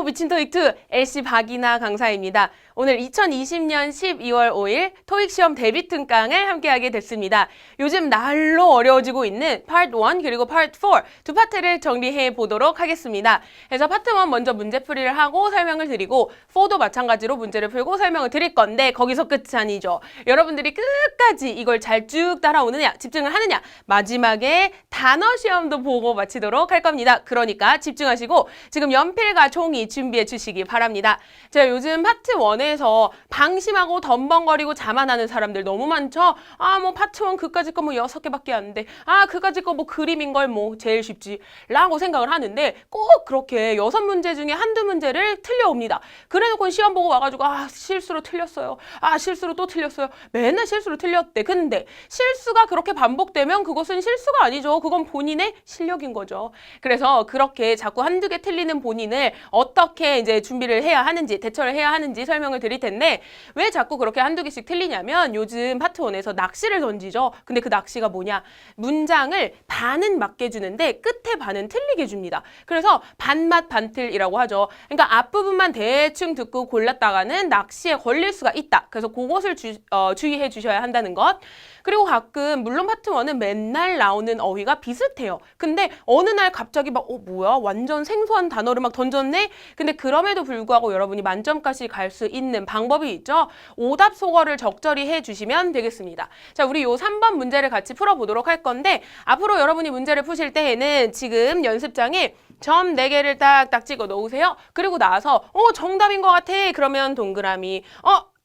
미친 토익2 LC 박이나 강사입니다. 오늘 2020년 12월 5일 토익 시험 대비 특강을 함께하게 됐습니다. 요즘 날로 어려워지고 있는 파트 1 그리고 파트 4 두 파트를 정리해 보도록 하겠습니다. 그래서 파트 1 먼저 문제풀이를 하고 설명을 드리고 4도 마찬가지로 문제를 풀고 설명을 드릴 건데 거기서 끝이 아니죠. 여러분들이 끝까지 이걸 잘 쭉 따라오느냐, 집중을 하느냐, 마지막에 단어 시험도 보고 마치도록 할 겁니다. 그러니까 집중하시고 지금 연필과 종이 준비해 주시기 바랍니다. 제가 요즘 파트 1에서 방심하고 덤벙거리고 자만하는 사람들 너무 많죠? 뭐 파트 1 그까짓 거 뭐 6개밖에 안 돼. 그까짓 거 뭐 그림인 걸 뭐 제일 쉽지. 라고 생각을 하는데 꼭 그렇게 6문제 중에 한두 문제를 틀려옵니다. 그래놓고 시험 보고 와가지고 실수로 틀렸어요. 실수로 또 틀렸어요. 맨날 실수로 틀렸대. 근데 실수가 그렇게 반복되면 그것은 실수가 아니죠. 그건 본인의 실력인 거죠. 그래서 그렇게 자꾸 한두 개 틀리는 본인을 어떻게 이제 준비를 해야 하는지, 대처를 해야 하는지 설명을 드릴 텐데 왜 자꾸 그렇게 한두 개씩 틀리냐면 요즘 파트 1에서 낚시를 던지죠. 근데 그 낚시가 뭐냐? 문장을 반은 맞게 주는데 끝에 반은 틀리게 줍니다. 그래서 반맛 반틀이라고 하죠. 그러니까 앞부분만 대충 듣고 골랐다가는 낚시에 걸릴 수가 있다. 그래서 그것을 주의해 주셔야 한다는 것. 그리고 가끔 물론 파트 1은 맨날 나오는 어휘가 비슷해요. 근데 어느 날 갑자기 막 뭐야? 완전 생소한 단어를 막 던졌네? 근데 그럼에도 불구하고 여러분이 만점까지 갈 수 있는 방법이 있죠. 오답 소거를 적절히 해주시면 되겠습니다. 자, 우리 요 3번 문제를 같이 풀어보도록 할 건데 앞으로 여러분이 문제를 푸실 때에는 지금 연습장에 점 4개를 딱딱 찍어 놓으세요. 그리고 나서 정답인 것 같아. 그러면 동그라미.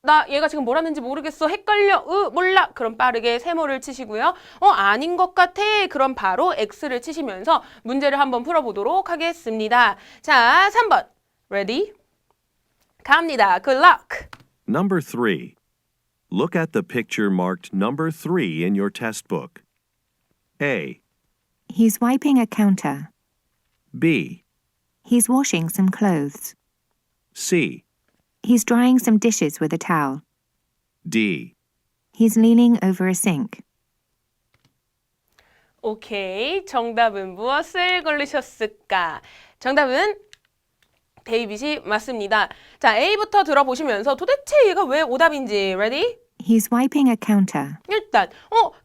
나 얘가 지금 뭘 하는지 모르겠어. 헷갈려. 몰라. 그럼 빠르게 세모를 치시고요. 아닌 것 같아. 그럼 바로 X를 치시면서 문제를 한번 풀어보도록 하겠습니다. 자, 3번. Ready? 갑니다. Good luck. Number 3. Look at the picture marked number 3 in your test book. A. He's wiping a counter. B. He's washing some clothes. C. He's drying some dishes with a towel. D. He's leaning over a sink. 오케이. 정답은 무엇을 고르셨을까? 정답은 데이빗이 맞습니다. 자, A부터 들어보시면서 도대체 얘가 왜 오답인지. Ready? He's wiping a counter. 일단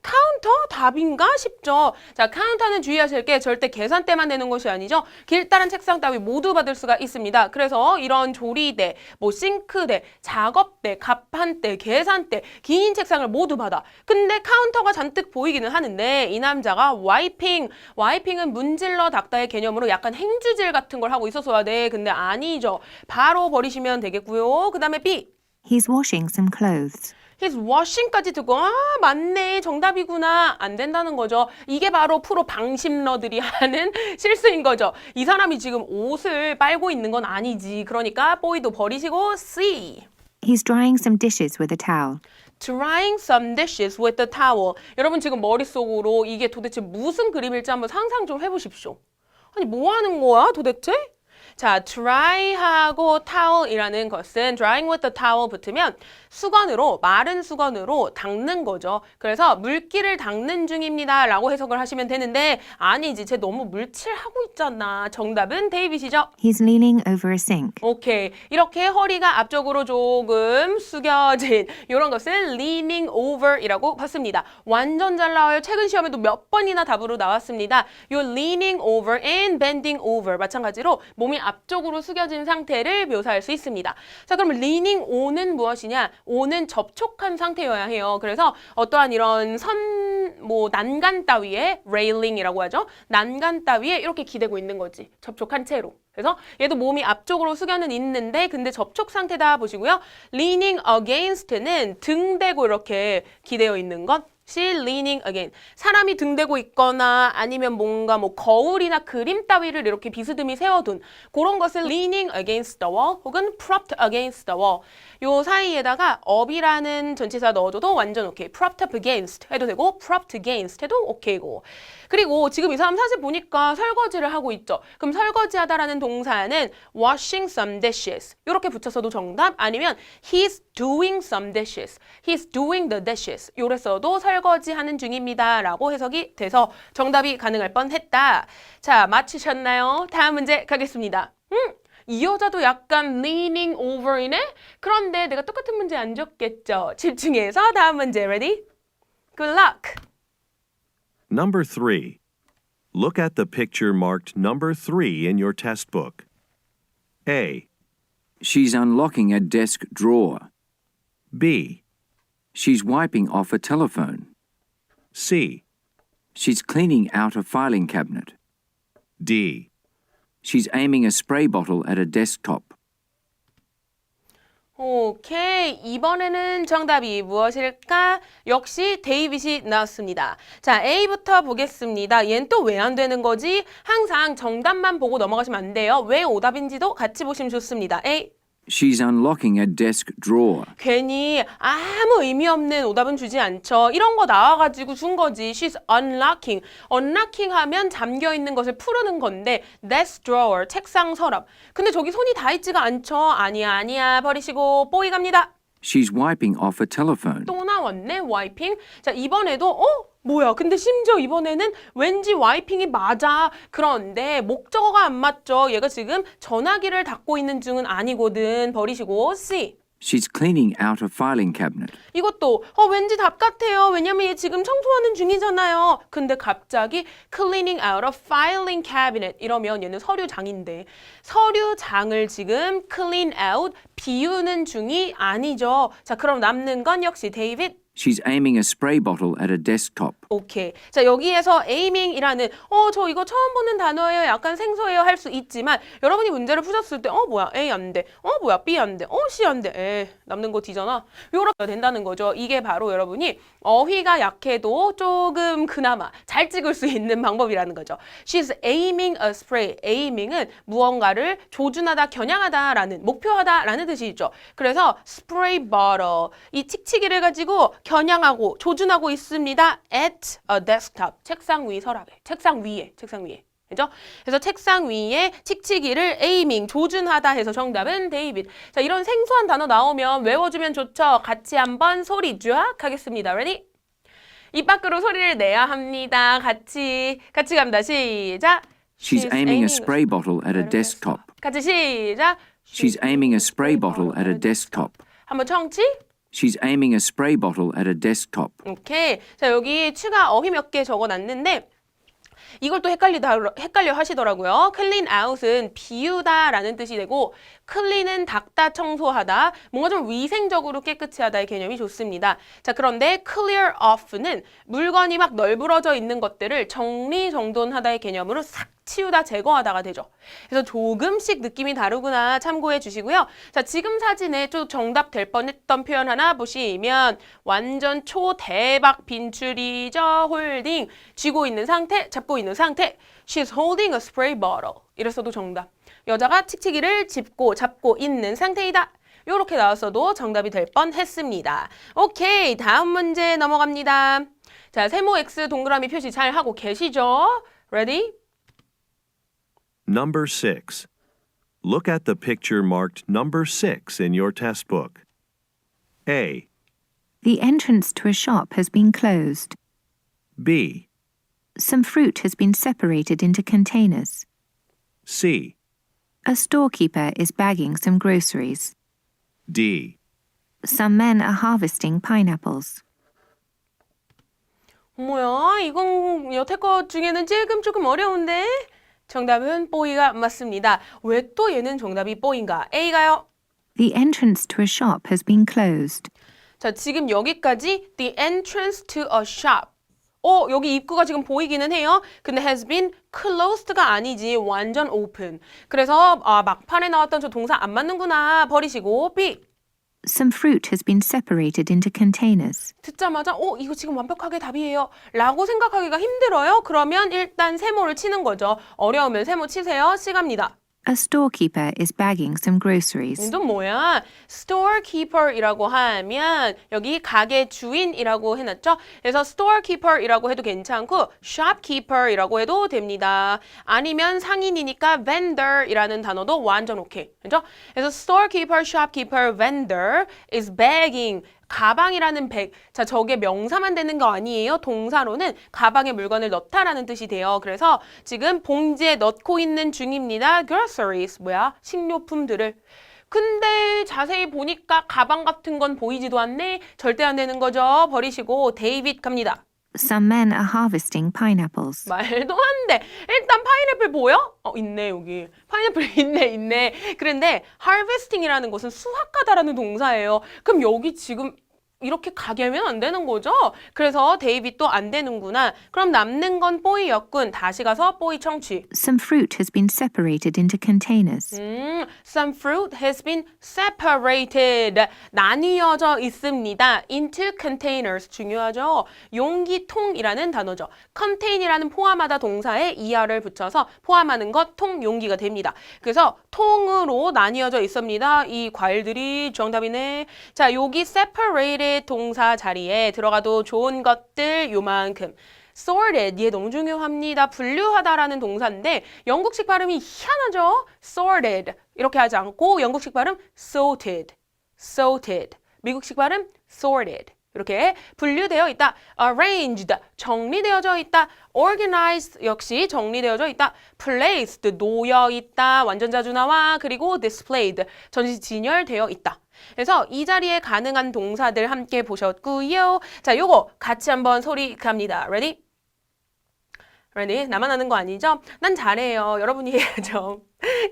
카운터 답인가 싶죠. 자, 카운터는 주의하실 게 절대 계산대만 내는 것이 아니죠. 길다란 책상 따위 모두 받을 수가 있습니다. 그래서 이런 조리대, 싱크대, 작업대, 갑판대, 계산대, 긴 책상을 모두 받아. 근데 카운터가 잔뜩 보이기는 하는데 이 남자가 와이핑은 문질러 닦다의 개념으로 약간 행주질 같은 걸 하고 있었어야 돼. 근데 아니죠. 바로 버리시면 되겠고요. 그 다음에 B. He's washing some clothes. He's washing까지 듣고 맞네 정답이구나 안 된다는 거죠. 이게 바로 프로 방심러들이 하는 실수인 거죠. 이 사람이 지금 옷을 빨고 있는 건 아니지. 그러니까 보이도 버리시고 C. He's drying some dishes with a towel. Drying some dishes with the towel. 여러분 지금 머릿속으로 이게 도대체 무슨 그림일지 한번 상상 좀 해보십시오. 아니 뭐 하는 거야 도대체? 자, dry하고 towel이라는 것은 drying with the towel 붙으면 수건으로, 마른 수건으로 닦는 거죠. 그래서 물기를 닦는 중입니다 라고 해석을 하시면 되는데 아니지, 쟤 너무 물칠하고 있잖아. 정답은 데이빗이죠. He's leaning over a sink. 오케이. 이렇게 허리가 앞쪽으로 조금 숙여진 이런 것을 leaning over이라고 봤습니다. 완전 잘 나와요. 최근 시험에도 몇 번이나 답으로 나왔습니다. 요 leaning over and bending over 마찬가지로 몸이 앞쪽으로 숙여진 상태를 묘사할 수 있습니다. 자, 그럼 leaning on은 무엇이냐? on은 접촉한 상태여야 해요. 그래서 어떠한 이런 난간 따위에 railing이라고 하죠. 난간 따위에 이렇게 기대고 있는 거지. 접촉한 채로. 그래서 얘도 몸이 앞쪽으로 숙여는 있는데 근데 접촉 상태다 보시고요. leaning against는 등 대고 이렇게 기대어 있는 것. She leaning again. 사람이 등대고 있거나 아니면 뭔가 거울이나 그림 따위를 이렇게 비스듬히 세워둔 그런 것을 leaning against the wall 혹은 propped against the wall. 요 사이에다가 up이라는 전치사 넣어줘도 완전 오케이. propped up against 해도 되고 propped against 해도 오케이고. 그리고 지금 이 사람 사실 보니까 설거지를 하고 있죠. 그럼 설거지하다라는 동사는 washing some dishes 이렇게 붙여서도 정답 아니면 he's doing some dishes. He's doing the dishes. 요래 써도 설거지하는 중입니다 라고 해석이 돼서 정답이 가능할 뻔했다. 자, 맞히셨나요? 다음 문제 가겠습니다. 이 여자도 약간 leaning over이네? 그런데 내가 똑같은 문제 안 줬겠죠? 집중해서 다음 문제, ready? Good luck! Number 3. Look at the picture marked number 3 in your test book. A, She's unlocking a desk drawer. B, She's wiping off a telephone. C, She's cleaning out a filing cabinet. D. She's aiming a spray bottle at a desktop. 오케이. 이번에는 정답이 무엇일까? 역시 데이빗이 나왔습니다. 자, A부터 보겠습니다. 얘는 또 왜 안 되는 거지? 항상 정답만 보고 넘어가시면 안 돼요. 왜 오답인지도 같이 보시면 좋습니다. A. She's unlocking a desk drawer. 괜히 아무 의미 없는 오답은 주지 않죠. 이런 거 나와가지고 준 거지. She's unlocking. unlocking 하면 잠겨있는 것을 푸르는 건데 desk drawer, 책상 서랍. 근데 저기 손이 다 있지가 않죠. 아니야. 버리시고 뽀이 갑니다. She's wiping off a telephone. 또 나왔네, 와이핑. 자, 이번에도 뭐야? 근데 심지어 이번에는 왠지 와이핑이 맞아. 그런데 목적어가 안 맞죠. 얘가 지금 전화기를 닫고 있는 중은 아니거든. 버리시고 C. She's cleaning out a filing cabinet. 이것도 왠지 답 같아요. 왜냐면 얘 지금 청소하는 중이잖아요. 근데 갑자기 cleaning out a filing cabinet 이러면 얘는 서류장인데 서류장을 지금 clean out 비우는 중이 아니죠. 자, 그럼 남는 건 역시 데이빗. She's aiming a spray bottle at a desktop. 오케이. 자, 여기에서 aiming이라는 저 이거 처음 보는 단어예요. 약간 생소해요 할 수 있지만 여러분이 문제를 푸셨을 때 뭐야? A 안 돼. 뭐야? B 안 돼. C 안 돼. 남는 거 D잖아. 요렇게 된다는 거죠. 이게 바로 여러분이 어휘가 약해도 조금 그나마 잘 찍을 수 있는 방법이라는 거죠. She's aiming a spray. aiming은 무언가를 조준하다, 겨냥하다라는, 목표하다라는 뜻이 있죠. 그래서 spray bottle. 이 칙칙이를 가지고 겨냥하고 조준하고 있습니다. at a desktop. 책상 위 서랍에. 책상 위에. 그죠? 그래서 책상 위에 칙칙이를 aiming, 조준하다 해서 정답은 데이빗. 자, 이런 생소한 단어 나오면 외워주면 좋죠. 같이 한번 소리 쫙 하겠습니다. Ready? 입 밖으로 소리를 내야 합니다. 같이 갑니다. 시작. She's aiming a spray bottle at a desktop. 같이 시작. She's aiming a spray bottle at a desktop. 한번 청취. She's aiming a spray bottle at a desktop. 오케이. 자, 여기 추가 어휘 몇 개 적어놨는데 이걸 또 헷갈려 하시더라고요. clean out은 비우다라는 뜻이 되고 clean은 닦다, 청소하다, 뭔가 좀 위생적으로 깨끗이 하다의 개념이 좋습니다. 자, 그런데 clear off는 물건이 막 널브러져 있는 것들을 정리정돈하다의 개념으로 싹 치우다, 제거하다가 되죠. 그래서 조금씩 느낌이 다르구나 참고해 주시고요. 자, 지금 사진에 좀 정답 될 뻔했던 표현 하나 보시면 완전 초대박 빈출이죠. 홀딩, 쥐고 있는 상태, 잡고 있는 상태. She's holding a spray bottle. 이랬어도 정답. 여자가 칙칙이를 잡고 있는 상태이다. 이렇게 나왔어도 정답이 될 뻔했습니다. 오케이, 다음 문제 넘어갑니다. 자, 세모 X 동그라미 표시 잘 하고 계시죠? Ready? Number 6. Look at the picture marked number 6 in your test book. A, The entrance to a shop has been closed. B, Some fruit has been separated into containers. C, A storekeeper is bagging some groceries. D. Some men are harvesting pineapples. 뭐야? 이건 여태 것 중에는 조금 어려운데? 정답은 뽀이가 맞습니다. 왜 또 얘는 정답이 뽀인가? A가요? The entrance to a shop has been closed. 자, 지금 여기까지 the entrance to a shop. 여기 입구가 지금 보이기는 해요. 근데 has been closed가 아니지. 완전 open. 그래서 막판에 나왔던 저 동사 안 맞는구나. 버리시고 B. Some fruit has been separated into containers. 듣자마자 이거 지금 완벽하게 답이에요 라고 생각하기가 힘들어요? 그러면 일단 세모를 치는 거죠. 어려우면 세모 치세요. C 갑니다. A storekeeper is bagging some groceries. 이건 뭐야? storekeeper이라고 하면 여기 가게 주인이라고 해놨죠? 그래서 storekeeper이라고 해도 괜찮고 shopkeeper이라고 해도 됩니다. 아니면 상인이니까 vendor이라는 단어도 완전 오케이. 그죠? 그래서 storekeeper, shopkeeper, vendor is bagging 가방이라는 백. 자, 저게 명사만 되는 거 아니에요? 동사로는 가방에 물건을 넣다라는 뜻이 돼요. 그래서 지금 봉지에 넣고 있는 중입니다. groceries, 뭐야? 식료품들을. 근데 자세히 보니까 가방 같은 건 보이지도 않네. 절대 안 되는 거죠. 버리시고 데이빗 갑니다. Some men are harvesting pineapples. 말도 안 돼. 일단 파인애플 보여? 있네 여기. 파인애플 있네. 그런데 harvesting이라는 것은 수확하다라는 동사예요. 그럼 여기 지금 이렇게 가게 하면 안 되는 거죠? 그래서 데이빗도 안 되는구나. 그럼 남는 건 뽀이였군. 다시 가서 뽀이 청취. Some fruit has been separated into containers. Some fruit has been separated. 나뉘어져 있습니다. Into containers. 중요하죠. 용기통이라는 단어죠. contain이라는 포함하다 동사에 er를 붙여서 포함하는 것, 통, 용기가 됩니다. 그래서 통으로 나뉘어져 있습니다. 이 과일들이 정답이네. 자, 여기 separated 동사 자리에 들어가도 좋은 것들 요만큼. sorted, 얘 너무 중요합니다. 분류하다라는 동사인데 영국식 발음이 희한하죠? sorted 이렇게 하지 않고 영국식 발음 sorted, sorted. 미국식 발음 sorted. 이렇게 분류되어 있다. arranged, 정리되어져 있다. organized, 역시 정리되어져 있다. placed, 놓여 있다. 완전 자주 나와. 그리고 displayed, 전시 진열되어 있다. 그래서 이 자리에 가능한 동사들 함께 보셨고요. 자, 요거 같이 한번 소리 갑니다. Ready? Ready? 나만 하는 거 아니죠? 난 잘해요. 여러분이 해야죠.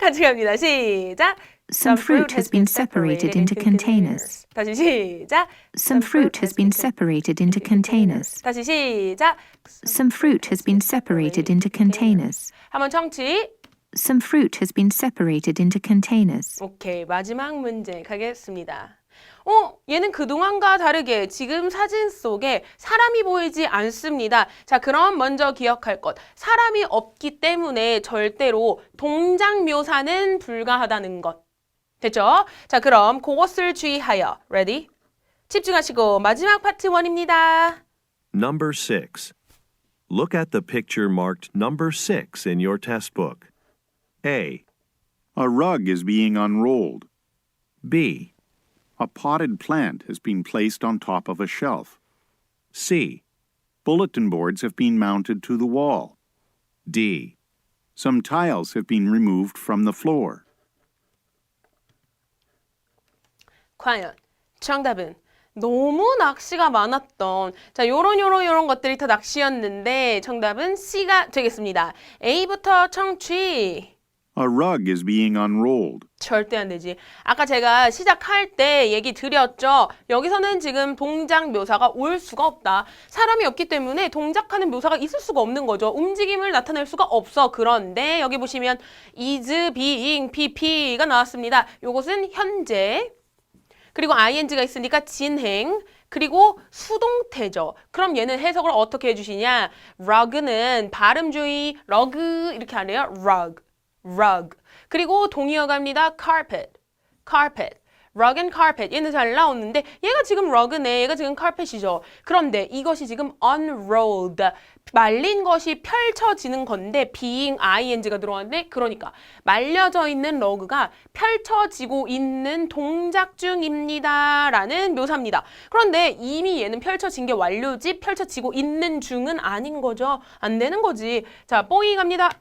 같이 갑니다. 시작. Some fruit has been separated into containers. 다시 시작. Some fruit has been separated into containers. 다시 시작. Some fruit has been separated into containers. 한번 청취. Some fruit has been separated into containers. 오케이, 마지막 문제 가겠습니다. 얘는 그동안과 다르게 지금 사진 속에 사람이 보이지 않습니다. 자, 그럼 먼저 기억할 것. 사람이 없기 때문에 절대로 동작 묘사는 불가하다는 것. 됐죠? 자, 그럼 그것을 주의하여. Ready? 집중하시고 마지막 파트 1입니다. Number 6. Look at the picture marked number 6 in your test book. A. A rug is being unrolled. B. A potted plant has been placed on top of a shelf. C. Bulletin boards have been mounted to the wall. D. Some tiles have been removed from the floor. 과연 정답은 너무 낚시가 많았던 자, 요런 것들이 다 낚시였는데 정답은 C가 되겠습니다. A부터 청취. A rug is being unrolled. 절대 안 되지. 아까 제가 시작할 때 얘기 드렸죠. 여기서는 지금 동작 묘사가 올 수가 없다. 사람이 없기 때문에 동작하는 묘사가 있을 수가 없는 거죠. 움직임을 나타낼 수가 없어. 그런데 여기 보시면 is being pp가 나왔습니다. 요것은 현재. 그리고 ing가 있으니까 진행. 그리고 수동태죠. 그럼 얘는 해석을 어떻게 해주시냐. rug는 발음 주의. rug 이렇게 안 해요. rug. rug. 그리고 동의어 갑니다. carpet. carpet. rug and carpet. 얘는 잘 나오는데 얘가 지금 rug네. 얘가 지금 carpet이죠. 그런데 이것이 지금 unrolled. 말린 것이 펼쳐지는 건데 being ing가 들어왔는데 그러니까 말려져 있는 러그가 펼쳐지고 있는 동작 중입니다. 라는 묘사입니다. 그런데 이미 얘는 펼쳐진 게 완료지 펼쳐지고 있는 중은 아닌 거죠. 안 되는 거지. 자, 뽀이 갑니다.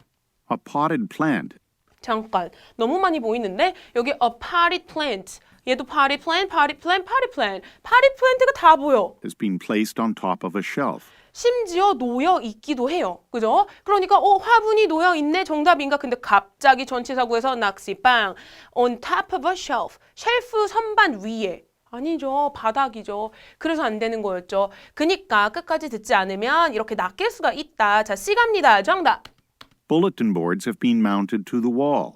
A potted plant. 잠깐, 너무 많이 보이는데 여기 a potted plant. 얘도 potted plant, potted plant, potted plant. potted plant가 다 보여. Has been placed on top of a shelf. 심지어 놓여 있기도 해요. 그죠? 그러니까 화분이 놓여 있네 정답인가? 근데 갑자기 전치사구에서 낚시빵 on top of a shelf. 쉘프 선반 위에. 아니죠. 바닥이죠. 그래서 안 되는 거였죠. 그니까 끝까지 듣지 않으면 이렇게 낚일 수가 있다. 자, C 갑니다. 정답. Bulletin boards have been mounted to the wall.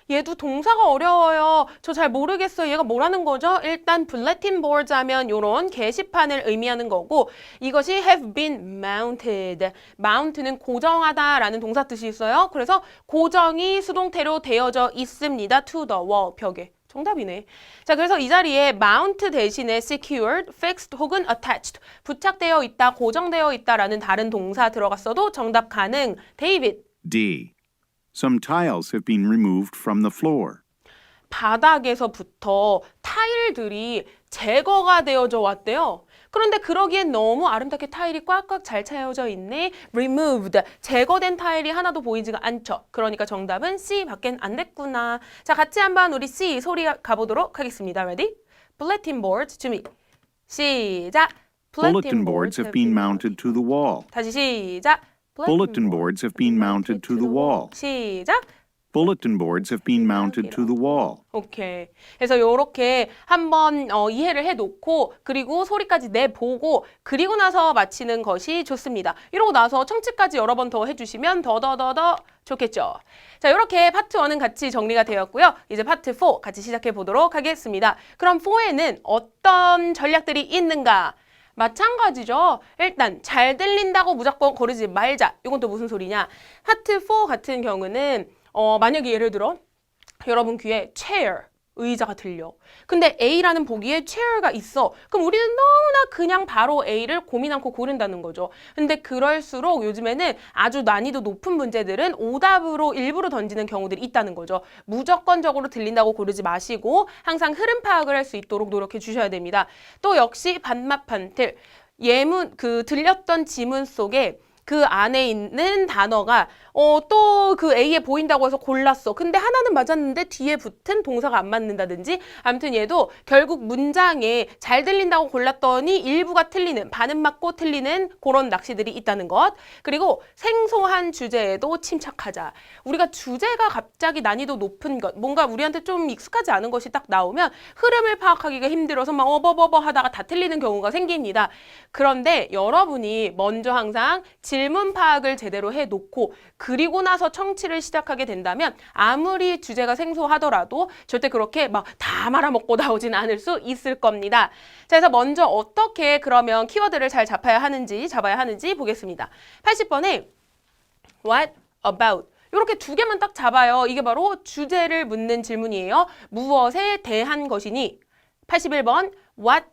얘도 동사가 어려워요. 저 잘 모르겠어요. 얘가 뭐라는 거죠? 일단 bulletin boards 하면 요런 게시판을 의미하는 거고 이것이 have been mounted. mount는 고정하다라는 동사 뜻이 있어요. 그래서 고정이 수동태로 되어져 있습니다. to the wall, 벽에. 정답이네. 자, 그래서 이 자리에 mount 대신에 secured, fixed 혹은 attached, 부착되어 있다, 고정되어 있다라는 다른 동사 들어갔어도 정답 가능. 데이빗. D. Some tiles have been removed from the floor. 바닥에서부터 타일들이 제거가 되어져 왔대요. 그런데 그러기엔 너무 아름답게 타일이 꽉꽉 잘 차여져 있네. removed. 제거된 타일이 하나도 보이지가 않죠. 그러니까 정답은 C 밖엔 안 됐구나. 자, 같이 한번 우리 C 소리 가보도록 하겠습니다. Ready? Bulletin boards 준비. 시작. Bulletin boards have been mounted to the wall. 다시 시작. Bulletin boards have been mounted to the wall. 시작. Bulletin boards have been mounted to the wall. 오케이. 그래서 요렇게 한번 이해를 해놓고 그리고 소리까지 내보고 그리고 나서 마치는 것이 좋습니다. 이러고 나서 청취까지 여러 번 더 해주시면 더 좋겠죠. 자, 이렇게 파트 1은 같이 정리가 되었고요. 이제 파트 4 같이 시작해 보도록 하겠습니다. 그럼 4에는 어떤 전략들이 있는가? 마찬가지죠. 일단 잘 들린다고 무조건 고르지 말자. 이건 또 무슨 소리냐? 파트 4 같은 경우는 만약에 예를 들어 여러분 귀에 chair, 의자가 들려. 근데 A라는 보기에 chair가 있어. 그럼 우리는 너무나 그냥 바로 A를 고민 않고 고른다는 거죠. 근데 그럴수록 요즘에는 아주 난이도 높은 문제들은 오답으로 일부러 던지는 경우들이 있다는 거죠. 무조건적으로 들린다고 고르지 마시고 항상 흐름 파악을 할 수 있도록 노력해 주셔야 됩니다. 또 역시 반마판틀 들렸던 지문 속에 그 안에 있는 단어가 또 그 A에 보인다고 해서 골랐어. 근데 하나는 맞았는데 뒤에 붙은 동사가 안 맞는다든지 아무튼 얘도 결국 문장에 잘 들린다고 골랐더니 일부가 틀리는, 반은 맞고 틀리는 그런 낚시들이 있다는 것. 그리고 생소한 주제에도 침착하자. 우리가 주제가 갑자기 난이도 높은 것, 뭔가 우리한테 좀 익숙하지 않은 것이 딱 나오면 흐름을 파악하기가 힘들어서 막 어버버버 하다가 다 틀리는 경우가 생깁니다. 그런데 여러분이 먼저 항상 질문 파악을 제대로 해놓고 그리고 나서 청취를 시작하게 된다면 아무리 주제가 생소하더라도 절대 그렇게 막 다 말아먹고 나오진 않을 수 있을 겁니다. 자, 그래서 먼저 어떻게 그러면 키워드를 잘 잡아야 하는지 보겠습니다. 80번에 what about 이렇게 두 개만 딱 잡아요. 이게 바로 주제를 묻는 질문이에요. 무엇에 대한 것이니? 81번 what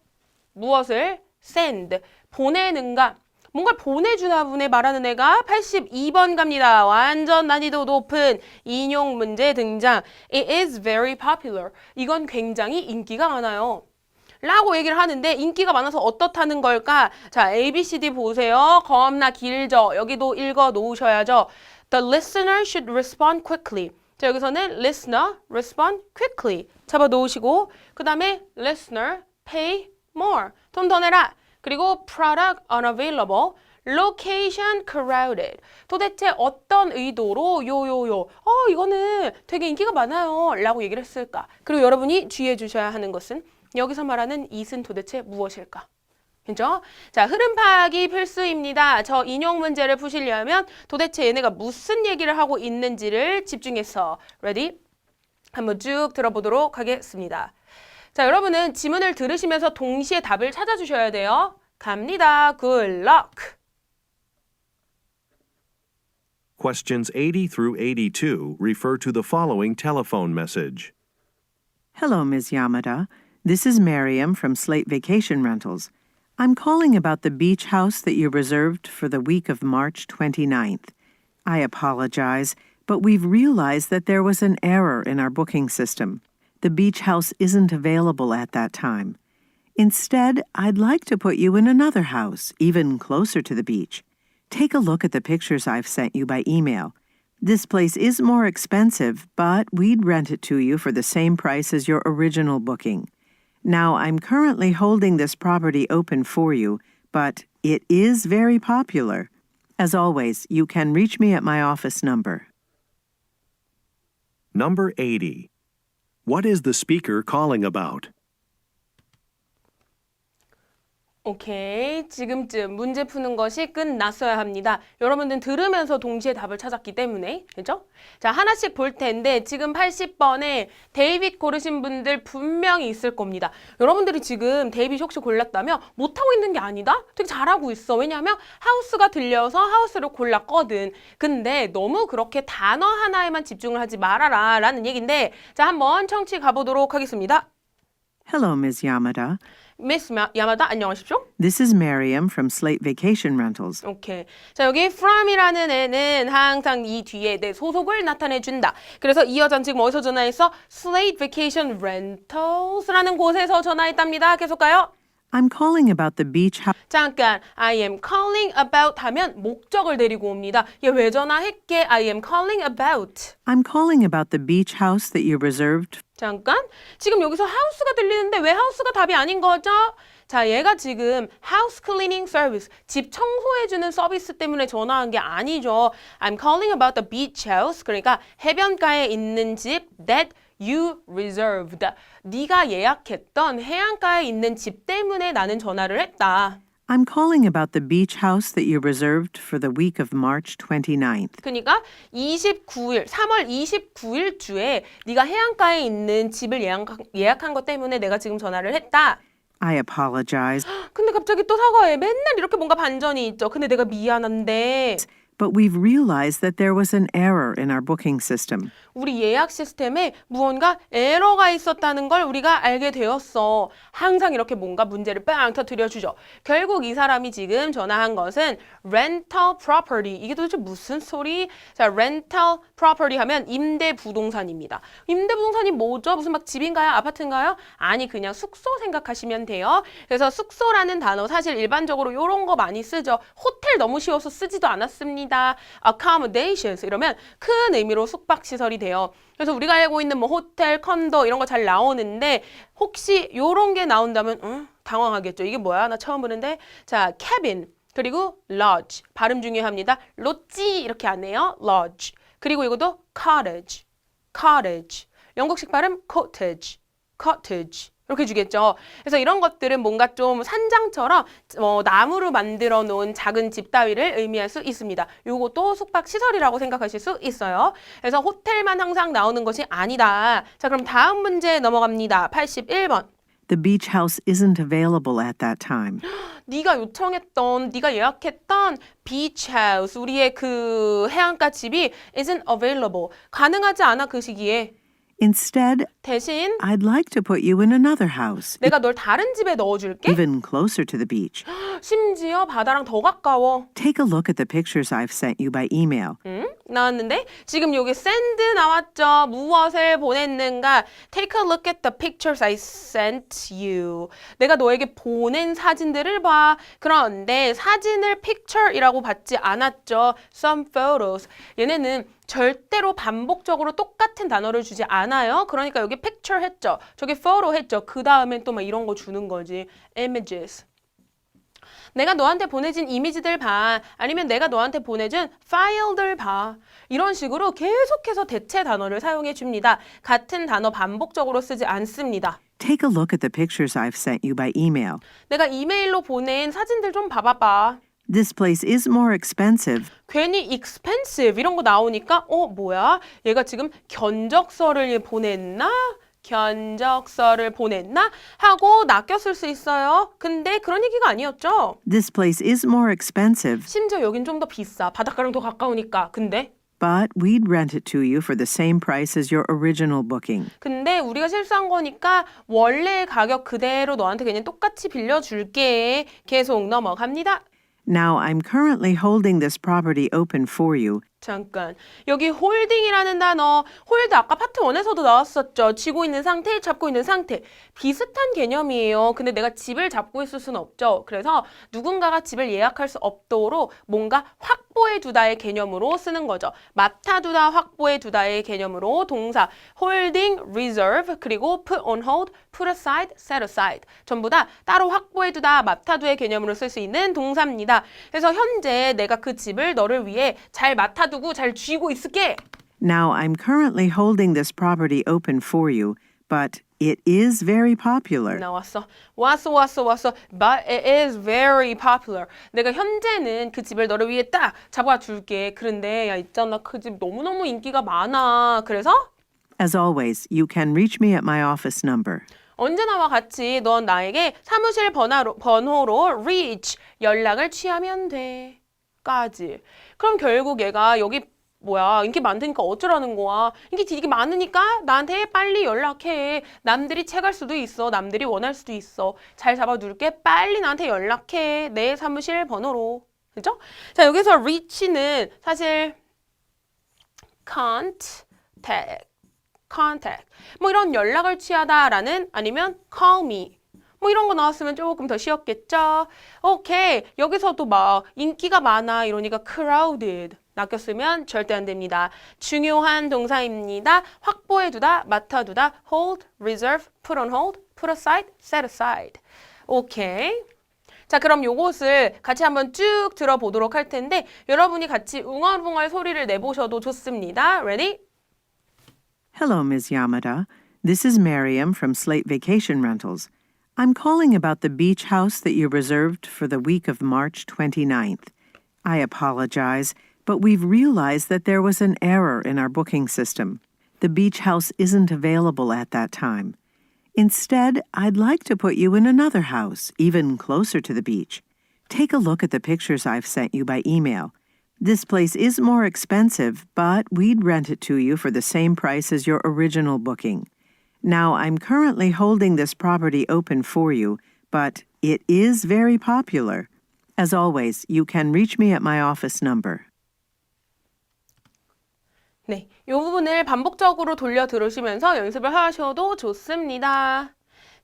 무엇을 send 보내는가? 뭔가를 보내주나 보네 말하는 애가 82번 갑니다. 완전 난이도 높은 인용 문제 등장. It is very popular. 이건 굉장히 인기가 많아요. 라고 얘기를 하는데 인기가 많아서 어떻다는 걸까? 자, A, B, C, D 보세요. 겁나 길죠. 여기도 읽어 놓으셔야죠. The listener should respond quickly. 자, 여기서는 listener, respond quickly. 잡아 놓으시고 그 다음에 listener, pay more. 돈 더 내라. 그리고 product unavailable, location crowded. 도대체 어떤 의도로 이거는 되게 인기가 많아요 라고 얘기를 했을까? 그리고 여러분이 주의해 주셔야 하는 것은 여기서 말하는 it은 도대체 무엇일까? 그죠? 자, 흐름 파악이 필수입니다. 저 인용 문제를 푸시려면 도대체 얘네가 무슨 얘기를 하고 있는지를 집중해서 ready? 한번 쭉 들어보도록 하겠습니다. 자, 여러분은 지문을 들으시면서 동시에 답을 찾아주셔야 돼요. 갑니다. Good luck. Questions 80 through 82 refer to the following telephone message. Hello, Ms. Yamada. This is Miriam from Slate Vacation Rentals. I'm calling about the beach house that you reserved for the week of March 29th. I apologize, but we've realized that there was an error in our booking system. The beach house isn't available at that time. Instead, I'd like to put you in another house, even closer to the beach. Take a look at the pictures I've sent you by email. This place is more expensive, but we'd rent it to you for the same price as your original booking. Now, I'm currently holding this property open for you, but it is very popular. As always, you can reach me at my office number. Number 80. What is the speaker calling about? 오케이. 지금쯤 문제 푸는 것이 끝났어야 합니다. 여러분들은 들으면서 동시에 답을 찾았기 때문에. 그죠? 자, 하나씩 볼 텐데 지금 80번에 데이빗 고르신 분들 분명히 있을 겁니다. 여러분들이 지금 데이빗 혹시 골랐다면 못하고 있는 게 아니다? 되게 잘하고 있어. 왜냐하면 하우스가 들려서 하우스를 골랐거든. 근데 너무 그렇게 단어 하나에만 집중을 하지 말아라 라는 얘기인데 자, 한번 청취 가보도록 하겠습니다. Hello, Ms. Yamada. Miss 야마다 안녕하십시오. This is Miriam from Slate Vacation Rentals. 오케이. 자, 여기 from이라는 애는 항상 이 뒤에 내 소속을 나타내 준다. 그래서 이 여자는 지금 어디서 전화했어? Slate Vacation Rentals라는 곳에서 전화했답니다. 계속 가요. I'm calling about the beach house. 잠깐, I am calling about 하면 목적을 데리고 옵니다. 얘 왜 전화했게? I am calling about. I'm calling about the beach house that you reserved. 잠깐, 지금 여기서 house가 들리는데 왜 house가 답이 아닌 거죠? 자, 얘가 지금 house cleaning service, 집 청소해주는 서비스 때문에 전화한 게 아니죠. I'm calling about the beach house, 그러니까 해변가에 있는 집 that you reserved. 네가 예약했던 해안가에 있는 집 때문에 나는 전화를 했다. I'm calling about the beach house that you reserved for the week of March 29th. 그러니까 29일, 3월 29일 주에 네가 해안가에 있는 집을 예약한 것 때문에 내가 지금 전화를 했다. I apologize, 근데 갑자기 또 사과해. 맨날 이렇게 뭔가 반전이 있죠. 근데 내가 미안한데 but we've realized that there was an error in our booking system. 우리 예약 시스템에 무언가 에러가 있었다는 걸 우리가 알게 되었어. 항상 이렇게 뭔가 문제를 빵 터뜨려주죠. 결국 이 사람이 지금 전화한 것은 rental property. 이게 도대체 무슨 소리? 자, rental property 하면 임대 부동산입니다. 임대 부동산이 뭐죠? 무슨 막 집인가요? 아파트인가요? 아니, 그냥 숙소 생각하시면 돼요. 그래서 숙소라는 단어 사실 일반적으로 이런 거 많이 쓰죠. 호텔 너무 쉬워서 쓰지도 않았습니다. accommodations 이러면 큰 의미로 숙박시설이 돼요. 그래서 우리가 알고 있는 뭐 호텔, 컨도 이런 거 잘 나오는데 혹시 요런 게 나온다면 당황하겠죠. 이게 뭐야? 나 처음 보는데. 자, cabin 그리고 lodge 발음 중요합니다. 롯지 이렇게 안 해요. lodge 그리고 이것도 cottage, cottage 영국식 발음 cottage, cottage 이렇게 주겠죠. 그래서 이런 것들은 뭔가 좀 산장처럼 나무로 만들어 놓은 작은 집 따위를 의미할 수 있습니다. 요것도 숙박시설이라고 생각하실 수 있어요. 그래서 호텔만 항상 나오는 것이 아니다. 자, 그럼 다음 문제 넘어갑니다. 81번. The beach house isn't available at that time. 네가 요청했던, 네가 예약했던 beach house, 우리의 그 해안가 집이 isn't available. 가능하지 않아, 그 시기에. Instead, 대신 I'd like to put you in another house, 내가 널 다른 집에 넣어줄게. even closer to the beach. 심지어 바다랑 더 가까워. Take a look at the pictures I've sent you by email. 나왔는데 지금 여기 send 나왔죠. 무엇을 보냈는가? Take a look at the pictures I sent you. 내가 너에게 보낸 사진들을 봐. 그런데 사진을 picture이라고 받지 않았죠. Some photos. 얘네는 절대로 반복적으로 똑같은 단어를 주지 않아요. 그러니까 여기 picture 했죠. 저기 photo 했죠. 그 다음엔 또 막 이런 거 주는 거지. images. 내가 너한테 보내진 이미지들 봐. 아니면 내가 너한테 보내준 파일들 봐. 이런 식으로 계속해서 대체 단어를 사용해 줍니다. 같은 단어 반복적으로 쓰지 않습니다. Take a look at the pictures I've sent you by email. 내가 이메일로 보낸 사진들 좀 봐봐봐. This place is more expensive. 괜히 expensive 이런 거 나오니까 뭐야? 얘가 지금 견적서를 보냈나? 견적서를 보냈나? 하고 낚였을 수 있어요. 근데 그런 얘기가 아니었죠. This place is more expensive, 심지어 여긴 좀 더 비싸. 바닷가랑 더 가까우니까. 근데 we'd rent it to you for the same price as your original booking. 근데 우리가 실수한 거니까 원래 가격 그대로 너한테 그냥 똑같이 빌려줄게. 계속 넘어갑니다. Now, I'm currently holding this property open for you. 잠깐. 여기 홀딩이라는 단어, 홀드 아까 파트 1에서도 나왔었죠. 쥐고 있는 상태, 잡고 있는 상태. 비슷한 개념이에요. 근데 내가 집을 잡고 있을 수는 없죠. 그래서 누군가가 집을 예약할 수 없도록 뭔가 확보해 두다의 개념으로 쓰는 거죠. 맡아두다, 확보해 두다의 개념으로 동사 holding, reserve, 그리고 put on hold, put aside, set aside. 전부 다 따로 확보해 두다, 맡아두의 개념으로 쓸 수 있는 동사입니다. 그래서 현재 내가 그 집을 너를 위해 잘 맡아두고 잘 쥐고 있을게. Now, I'm currently holding this property open for you, but it is very popular. 나왔어. 왔어. But it is very popular. 내가 현재는 그 집을 너를 위해 딱 잡아줄게. 그런데 야 있잖아. 그 집 너무너무 인기가 많아. 그래서 As always, you can reach me at my office number. 언제나와 같이 넌 나에게 사무실 번호로 reach 연락을 취하면 돼. 까지. 그럼 결국 얘가 여기 뭐야, 인기 많으니까 어쩌라는 거야. 인기 되게 많으니까 나한테 빨리 연락해. 남들이 채갈 수도 있어. 남들이 원할 수도 있어. 잘 잡아둘게. 빨리 나한테 연락해. 내 사무실 번호로. 그죠? 자, 여기서 reach는 사실 contact. 뭐 이런 연락을 취하다라는 아니면 call me. 뭐 이런 거 나왔으면 조금 더 쉬웠겠죠? 오케이. 여기서도 막 인기가 많아 이러니까 crowded. 낚였으면 절대 안 됩니다. 중요한 동사입니다. 확보해두다, 맡아두다, hold, reserve, put on hold, put aside, set aside. 오케이. 자, 그럼 요것을 같이 한번 쭉 들어보도록 할 텐데 여러분이 같이 웅얼웅얼 소리를 내보셔도 좋습니다. Ready? Hello, Ms. Yamada. This is Miriam from Slate Vacation Rentals. I'm calling about the beach house that you reserved for the week of March 29th. I apologize, but we've realized that there was an error in our booking system. The beach house isn't available at that time. Instead, I'd like to put you in another house, even closer to the beach. Take a look at the pictures I've sent you by email. This place is more expensive, but we'd rent it to you for the same price as your original booking. Now, I'm currently holding this property open for you, but it is very popular. As always, you can reach me at my office number. 네, 이 부분을 반복적으로 돌려 들으시면서 연습을 하셔도 좋습니다.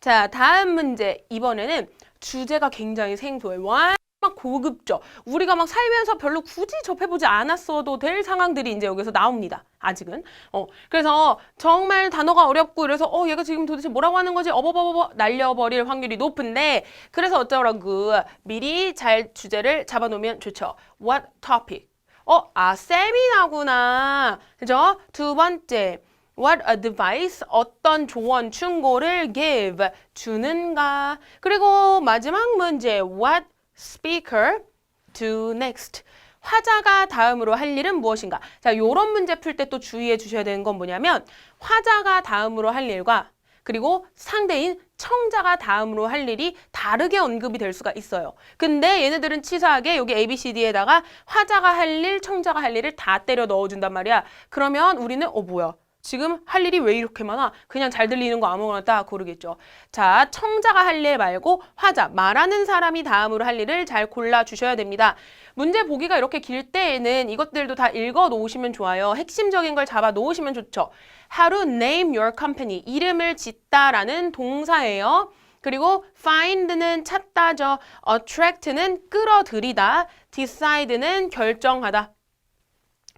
자, 다음 문제. 이번에는 주제가 굉장히 생소해요. 막 고급져. 우리가 막 살면서 별로 굳이 접해보지 않았어도 될 상황들이 이제 여기서 나옵니다. 아직은. 그래서 정말 단어가 어렵고 이래서 얘가 지금 도대체 뭐라고 하는 거지? 어버버버버 날려버릴 확률이 높은데 그래서 어쩌라고 미리 잘 주제를 잡아놓으면 좋죠. What topic? 세미나구나. 그죠? 두 번째. What advice? 어떤 조언, 충고를 give, 주는가. 그리고 마지막 문제. What speaker do next? 화자가 다음으로 할 일은 무엇인가? 자, 요런 문제 풀 때 또 주의해 주셔야 되는 건 뭐냐면 화자가 다음으로 할 일과 그리고 상대인 청자가 다음으로 할 일이 다르게 언급이 될 수가 있어요. 근데 얘네들은 치사하게 여기 ABCD에다가 화자가 할 일, 청자가 할 일을 다 때려 넣어준단 말이야. 그러면 우리는 뭐야? 지금 할 일이 왜 이렇게 많아? 그냥 잘 들리는 거 아무거나 딱 고르겠죠. 자, 청자가 할 일 말고 화자, 말하는 사람이 다음으로 할 일을 잘 골라주셔야 됩니다. 문제 보기가 이렇게 길 때에는 이것들도 다 읽어 놓으시면 좋아요. 핵심적인 걸 잡아 놓으시면 좋죠. How to name your company. 이름을 짓다라는 동사예요. 그리고 find는 찾다죠. attract는 끌어들이다. decide는 결정하다.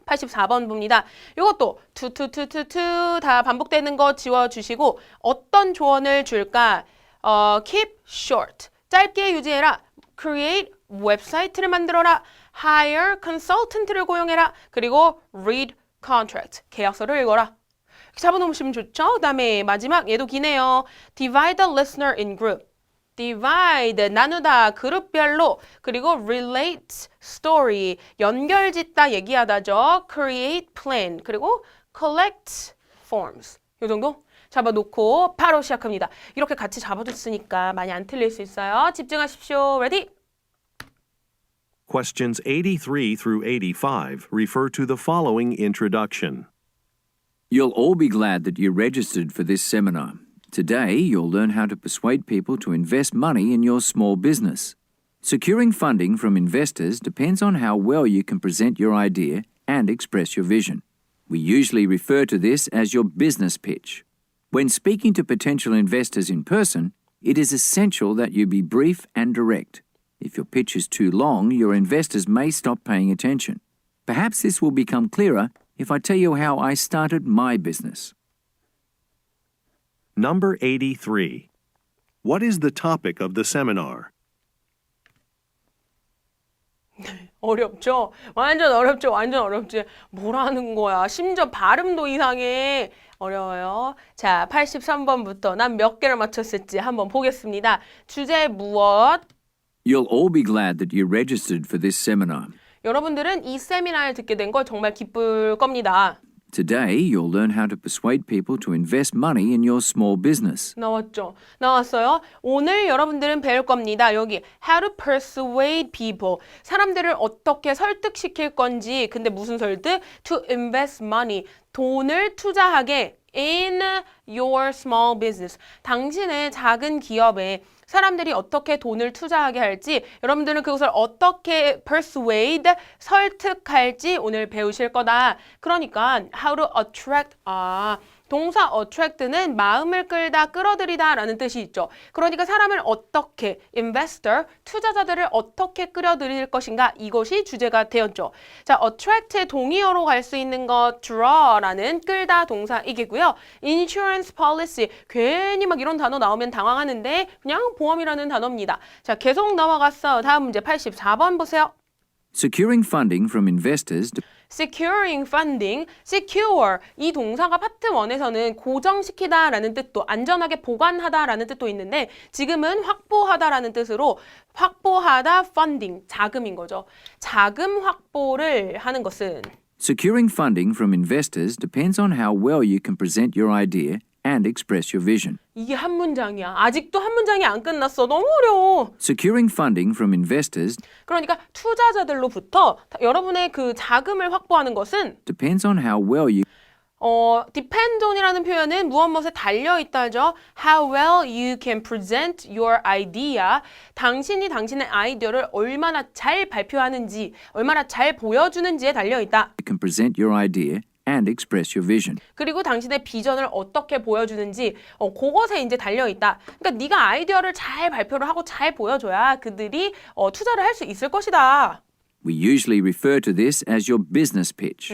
84번 봅니다. 이것도 to 다 반복되는 거 지워주시고 어떤 조언을 줄까? keep short. 짧게 유지해라. create 웹사이트를 만들어라. hire consultant를 고용해라. 그리고 read contract. 계약서를 읽어라. 이렇게 잡아놓으시면 좋죠? 그 다음에 마지막 얘도 기네요. divide the listener in group. divide, 나누다, 그룹별로. 그리고 relate, story, 연결짓다, 얘기하다죠. create, plan. 그리고 collect, forms. 요 정도 잡아놓고 바로 시작합니다. 이렇게 같이 잡아줬으니까 많이 안 틀릴 수 있어요. 집중하십시오. Ready? Questions 83 through 85 refer to the following introduction. You'll all be glad that you registered for this seminar. Today, you'll learn how to persuade people to invest money in your small business. Securing funding from investors depends on how well you can present your idea and express your vision. We usually refer to this as your business pitch. When speaking to potential investors in person, it is essential that you be brief and direct. If your pitch is too long, your investors may stop paying attention. Perhaps this will become clearer if I tell you how I started my business. Number 83. What is the topic of the seminar? 어렵죠? 완전 어렵죠? 완전 어렵지? 뭐라는 거야? 심지어 발음도 이상해. 어려워요. 자, 83번부터 난 몇 개를 맞췄을지 한번 보겠습니다. 주제 무엇? You'll all be glad that you registered for this seminar. 여러분들은 이 세미나를 듣게 된 걸 정말 기쁠 겁니다. Today, you'll learn how to persuade people to invest money in your small business. 나왔죠? 나왔어요? 오늘 여러분들은 배울 겁니다. 여기 how to persuade people. 사람들을 어떻게 설득시킬 건지. 근데 무슨 설득? To invest money. 돈을 투자하게 in your small business. 당신의 작은 기업에 사람들이 어떻게 돈을 투자하게 할지, 여러분들은 그것을 어떻게 persuade, 설득할지 오늘 배우실 거다. 그러니까 how to attract, 동사 attract는 마음을 끌다, 끌어들이다 라는 뜻이 있죠. 그러니까 사람을 어떻게, investor, 투자자들을 어떻게 끌어들일 것인가, 이것이 주제가 되었죠. 자, attract의 동의어로 갈 수 있는 것 draw라는 끌다 동사이겠고요. insurance policy, 괜히 막 이런 단어 나오면 당황하는데 그냥 보험이라는 단어입니다. 자, 계속 넘어갔어. 다음 문제 84번 보세요. Securing funding from investors securing funding, secure 이 동사가 파트 1에서는 고정시키다 라는 뜻도, 안전하게 보관하다 라는 뜻도 있는데 지금은 확보하다 라는 뜻으로 확보하다 funding, 자금인 거죠. 자금 확보를 하는 것은 Securing funding from investors depends on how well you can present your idea and express your vision. 이게 한 문장이야. 아직도 한 문장이 안 끝났어. 너무 어려워. Securing funding from investors 그러니까 투자자들로부터 여러분의 그 자금을 확보하는 것은 depends on how well you depend on이라는 표현은 무엇에 달려있다죠. How well you can present your idea. 당신이 당신의 아이디어를 얼마나 잘 발표하는지, 얼마나 잘 보여주는지에 달려있다. can present your idea and express your vision. 그리고 당신의 비전을 어떻게 보여주는지 그것에 이제 달려있다. 그러니까 네가 아이디어를 잘 발표를 하고 잘 보여줘야 그들이 투자를 할 수 있을 것이다. We usually refer to this as your business pitch.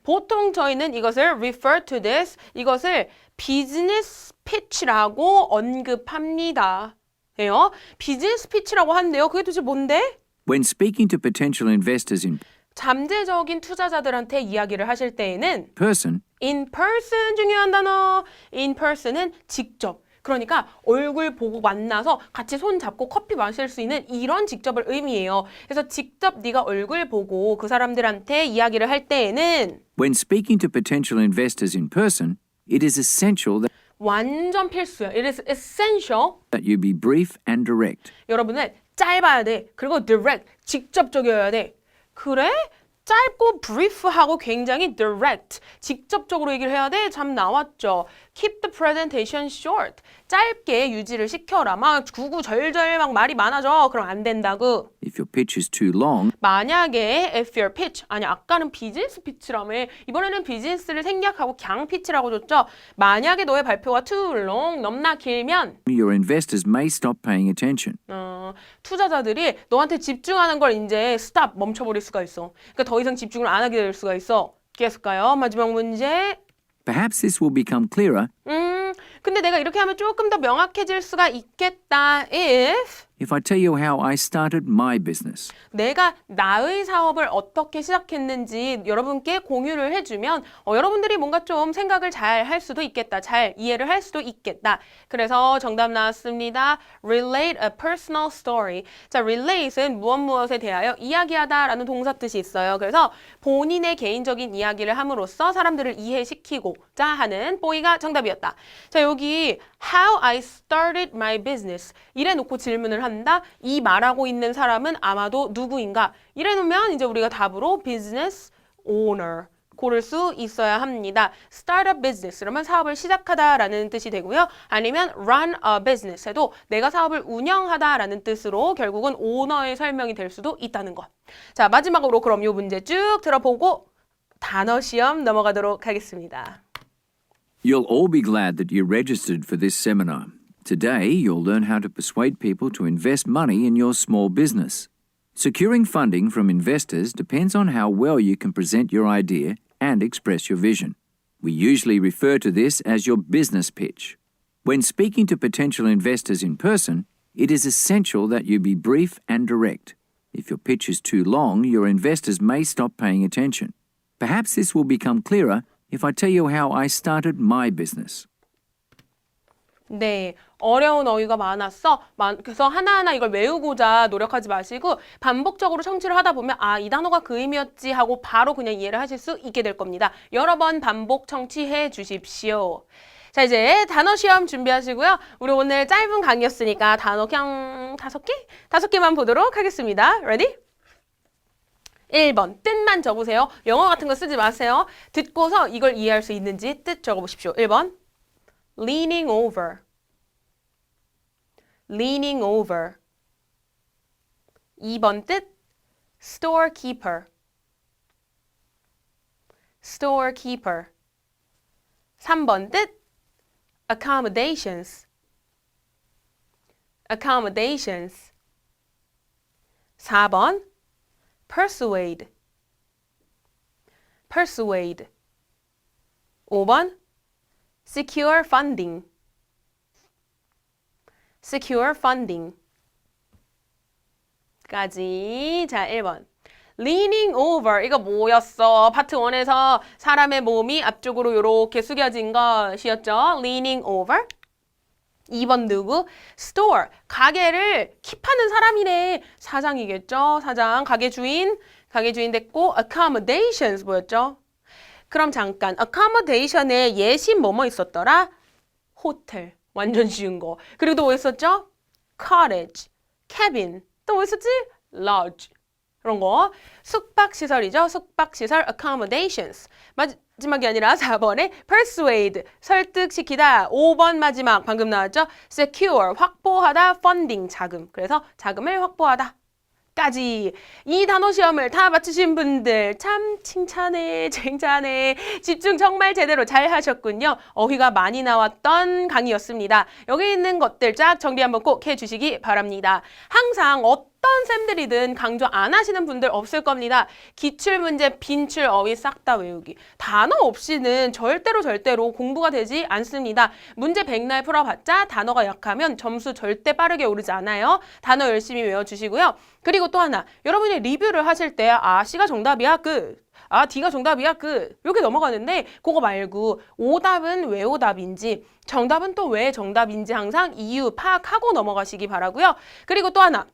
보통 저희는 이것을 refer to this, 이것을 비즈니스 피치라고 언급합니다. 예요? 비즈니스 피치라고 하는데요. 그게 도대체 뭔데? When speaking to potential investors in 잠재적인 투자자들한테 이야기를 하실 때에는 person, in person 중요한 단어. in person은 직접. 그러니까 얼굴 보고 만나서 같이 손 잡고 커피 마실 수 있는 이런 직접을 의미해요. 그래서 직접 네가 얼굴 보고 그 사람들한테 이야기를 할 때에는 when speaking to potential investors in person, it is essential 완전 필수야. It is essential. that you be brief and direct. 여러분은 짧아야 돼. 그리고 direct, 직접적이어야 돼. 그래? 짧고 brief하고 굉장히 direct, 직접적으로 얘기를 해야 돼? 참 나왔죠. Keep the presentation short. 짧게 유지를 시켜라. 막 구구절절 막 말이 많아져. 그럼 안 된다고. If your pitch is too long, 만약에 if your pitch, 아니 아까는 비즈니스 피치라며. 이번에는 비즈니스를 생략하고 그냥 피치라고 줬죠. 만약에 너의 발표가 too long, 넘나 길면 your investors may stop paying attention. 투자자들이 너한테 집중하는 걸 이제 stop, 멈춰버릴 수가 있어. 그러니까 더 이상 집중을 안 하게 될 수가 있어. 겠을까요? 마지막 문제. Perhaps this will become clearer 근데 내가 이렇게 하면 조금 더 명확해질 수가 있겠다. if I tell you how I started my business. 내가 나의 사업을 어떻게 시작했는지 여러분께 공유를 해주면 여러분들이 뭔가 좀 생각을 잘 할 수도 있겠다. 잘 이해를 할 수도 있겠다. 그래서 정답 나왔습니다. Relate a personal story. 자, relate은 무엇에 대하여 이야기하다라는 동사 뜻이 있어요. 그래서 본인의 개인적인 이야기를 함으로써 사람들을 이해시키고자 하는 뽀이가 정답이었다. 자, 여기 How I started my business. 이래 놓고 질문을 한다. 이 말하고 있는 사람은 아마도 누구인가? 이래 놓으면 이제 우리가 답으로 business owner 고를 수 있어야 합니다. Start a business. 그러면 사업을 시작하다라는 뜻이 되고요. 아니면 run a business 해도 내가 사업을 운영하다라는 뜻으로 결국은 오너의 설명이 될 수도 있다는 것. 자, 마지막으로 그럼 이 문제 쭉 들어보고 단어 시험 넘어가도록 하겠습니다. You'll all be glad that you registered for this seminar. Today, you'll learn how to persuade people to invest money in your small business. Securing funding from investors depends on how well you can present your idea and express your vision. We usually refer to this as your business pitch. When speaking to potential investors in person, it is essential that you be brief and direct. If your pitch is too long, your investors may stop paying attention. Perhaps this will become clearer if I tell you how I started my business. 네, 어려운 어휘가 많았어. 그래서 하나하나 이걸 외우고자 노력하지 마시고 반복적으로 청취를 하다 보면 아, 이 단어가 그 의미였지 하고 바로 그냥 이해를 하실 수 있게 될 겁니다. 여러 번 반복 청취해 주십시오. 자, 이제 단어 시험 준비하시고요. 우리 오늘 짧은 강의였으니까 단어 그냥 5개? 5개만 보도록 하겠습니다. Ready? 1번, 뜻만 적으세요. 영어 같은 거 쓰지 마세요. 듣고서 이걸 이해할 수 있는지 뜻 적어보십시오. 1번. leaning over, leaning over. 2번 뜻, storekeeper, storekeeper. 3번 뜻, accommodations, accommodations. 4번, persuade, persuade. 5번, secure funding, secure funding. 까지. 자, 1번. leaning over. 이거 뭐였어? 파트 1에서 사람의 몸이 앞쪽으로 이렇게 숙여진 것이었죠. leaning over. 2번 누구? store. 가게를 킵하는 사람이네. 사장이겠죠? 사장. 가게 주인 됐고 accommodations 뭐였죠? 그럼 잠깐 accommodation에 예시 뭐뭐 있었더라? 호텔. 완전 쉬운 거. 그리고 또 뭐 있었죠? cottage, cabin. 또 뭐 있었지? lodge. 그런 거. 숙박시설이죠. 숙박시설 accommodations. 마지막이 아니라 4번에 persuade. 설득시키다. 5번 마지막 방금 나왔죠? secure. 확보하다. funding. 자금. 그래서 자금을 확보하다. 까지. 이 단어 시험을 다 맞추신 분들 참 칭찬해, 쟁찬해. 집중 정말 제대로 잘 하셨군요. 어휘가 많이 나왔던 강의였습니다. 여기 있는 것들 쫙 정리 한번 꼭 해주시기 바랍니다. 항상 어떤 쌤들이든 강조 안 하시는 분들 없을 겁니다. 기출문제, 빈출, 어휘 싹 다 외우기. 단어 없이는 절대로 공부가 되지 않습니다. 문제 백날 풀어봤자 단어가 약하면 점수 절대 빠르게 오르지 않아요. 단어 열심히 외워주시고요. 그리고 또 하나, 여러분이 리뷰를 하실 때 아, C가 정답이야, 끝. 아, D가 정답이야, 끝. 이렇게 넘어가는데 그거 말고 오답은 왜 오답인지, 정답은 또 왜 정답인지 항상 이유 파악하고 넘어가시기 바라고요. 그리고 또 하나,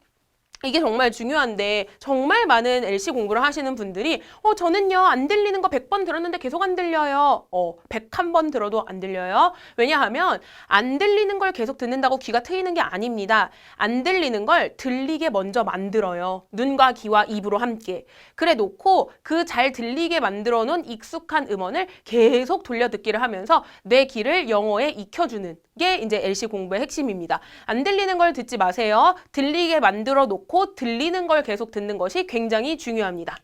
이게 정말 중요한데 정말 많은 LC 공부를 하시는 분들이 저는요 안 들리는 거 100번 들었는데 계속 안 들려요. 101번 들어도 안 들려요. 왜냐하면 안 들리는 걸 계속 듣는다고 귀가 트이는 게 아닙니다. 안 들리는 걸 들리게 먼저 만들어요. 눈과 귀와 입으로 함께. 그래 놓고 그 잘 들리게 만들어 놓은 익숙한 음원을 계속 돌려듣기를 하면서 내 귀를 영어에 익혀주는 게 이제 LC 공부의 핵심입니다. 안 들리는 걸 듣지 마세요. 들리게 만들어 놓고 들리는 걸 계속 듣는 것이 굉장히 중요합니다.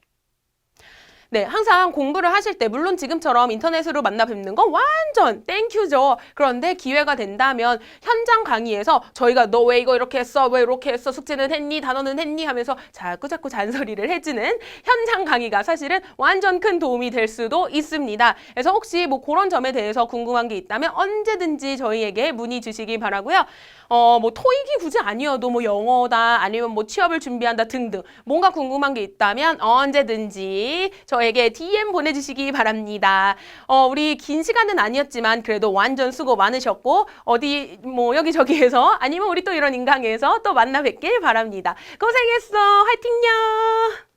네, 항상 공부를 하실 때 물론 지금처럼 인터넷으로 만나 뵙는 건 완전 땡큐죠. 그런데 기회가 된다면 현장 강의에서 저희가 너 왜 이거 이렇게 했어? 왜 이렇게 했어? 숙제는 했니? 단어는 했니? 하면서 자꾸 잔소리를 해주는 현장 강의가 사실은 완전 큰 도움이 될 수도 있습니다. 그래서 혹시 뭐 그런 점에 대해서 궁금한 게 있다면 언제든지 저희에게 문의 주시기 바라고요. 뭐 토익이 굳이 아니어도 뭐 영어다 아니면 뭐 취업을 준비한다 등등 뭔가 궁금한 게 있다면 언제든지 저에게 DM 보내주시기 바랍니다. 우리 긴 시간은 아니었지만 그래도 완전 수고 많으셨고 어디 뭐 여기저기에서 아니면 우리 또 이런 인강에서 또 만나 뵙길 바랍니다. 고생했어. 화이팅요.